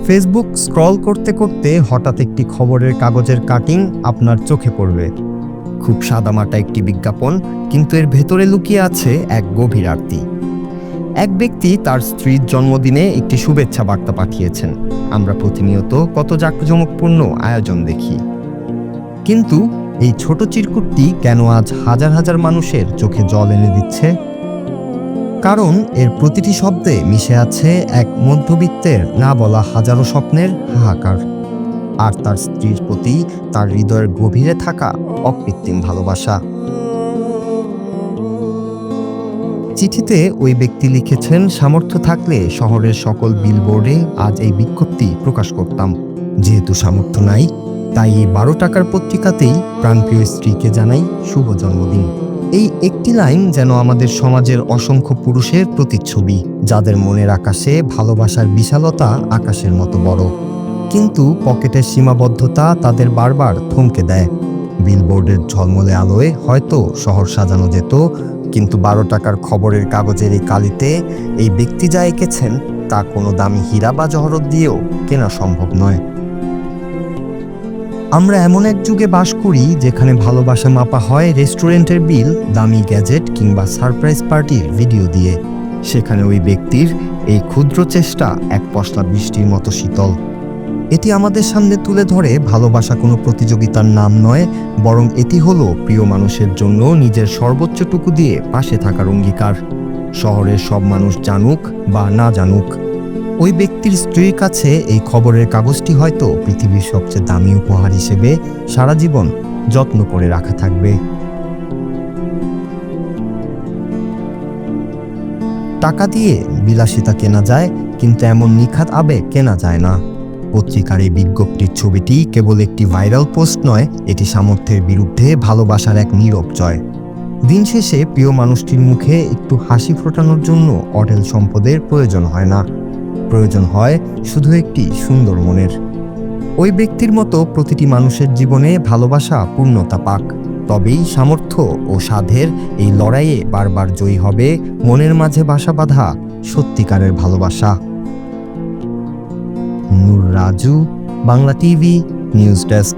Facebook scroll করতে করতে হঠাৎ একটি খবরের কাগজের কাটিং আপনার চোখে পড়বে। খুব সাদামাটা একটি বিজ্ঞাপন, কিন্তু এর ভেতরে লুকিয়ে আছে এক গভীর আরতি। এক ব্যক্তি তার স্ত্রীর জন্মদিনে একটি শুভেচ্ছা বার্তা পাঠিয়েছেন। আমরা প্রতিনিয়ত কত জাঁকজমকপূর্ণ আয়োজন দেখি, কিন্তু এই ছোট চিরকুটটি কেন আজ হাজার হাজার মানুষের চোখে জল এনে দিচ্ছে? কারণ এর প্রতিটি শব্দে মিশে আছে এক মধ্যবিত্তের না বলা হাজারো স্বপ্নের হাহাকার, আর তার স্ত্রীর প্রতি তার হৃদয়ের গভীরে থাকা অকৃত্রিম ভালোবাসা। চিঠিতে ওই ব্যক্তি লিখেছেন, সামর্থ্য থাকলে শহরের সকল বিলবোর্ডে আজ এই বিজ্ঞপ্তি প্রকাশ করতাম। যেহেতু সামর্থ্য নাই, তাই এই 12 টাকার পত্রিকাতেই প্রাণপ্রিয় স্ত্রীকে জানাই শুভ জন্মদিন। এই একটি লাইন যেন আমাদের সমাজের অসংখ্য পুরুষের প্রতিচ্ছবি, যাদের মনের আকাশে ভালোবাসার বিশালতা আকাশের মতো বড়, কিন্তু পকেটের সীমাবদ্ধতা তাদের বারবার থমকে দেয়। বিলবোর্ডের ঝলমলে আলোয় হয়তো শহর সাজানো যেত, কিন্তু 12 টাকার খবরের কাগজের এই কালিতে এই ব্যক্তি যা এঁকেছেন তা কোনো দামি হীরা বা জহরত দিয়েও কেনা সম্ভব নয়। আমরা এমন এক যুগে বাস করি যেখানে ভালোবাসা মাপা হয় রেস্টুরেন্টের বিল, দামি গ্যাজেট কিংবা সারপ্রাইজ পার্টির ভিডিও দিয়ে। সেখানে ওই ব্যক্তির এই ক্ষুদ্র চেষ্টা এক পশলা বৃষ্টির মতো শীতল। এটি আমাদের সামনে তুলে ধরে ভালোবাসা কোনো প্রতিযোগিতার নাম নয়, বরং এটি হলো প্রিয় মানুষের জন্য নিজের সর্বোচ্চটুকু দিয়ে পাশে থাকার অঙ্গীকার। শহরের সব মানুষ জানুক বা না জানুক, ওই ব্যক্তির স্ত্রীর কাছে এই খবরের কাগজটি হয়তো পৃথিবীর সবচেয়ে দামি উপহার হিসেবে সারা জীবন যত্ন করে রাখা থাকবে। টাকা দিয়ে বিলাসিতা কেনা যায়, কিন্তু এমন নিখাত আবেগ কেনা যায় না। পত্রিকার এই বিজ্ঞপ্তির ছবিটি কেবল একটি ভাইরাল পোস্ট নয়, এটি সামর্থ্যের বিরুদ্ধে ভালোবাসার এক নীরব জয়। দিন শেষে প্রিয় মানুষটির মুখে একটু হাসি ফোটানোর জন্য অঢেল সম্পদের প্রয়োজন হয় না, প্রয়োজন হয় শুধু একটি সুন্দর মনের। ওই ব্যক্তির মতো প্রতিটি মানুষের জীবনে ভালোবাসা পূর্ণতা পাক, তবেই সামর্থ্য ও সাধের এই লড়াইয়ে বারবার জয়ী হবে মনের মাঝে বাসা বাঁধা সত্যিকারের ভালোবাসা। Noor Raju, Bangla TV news desk.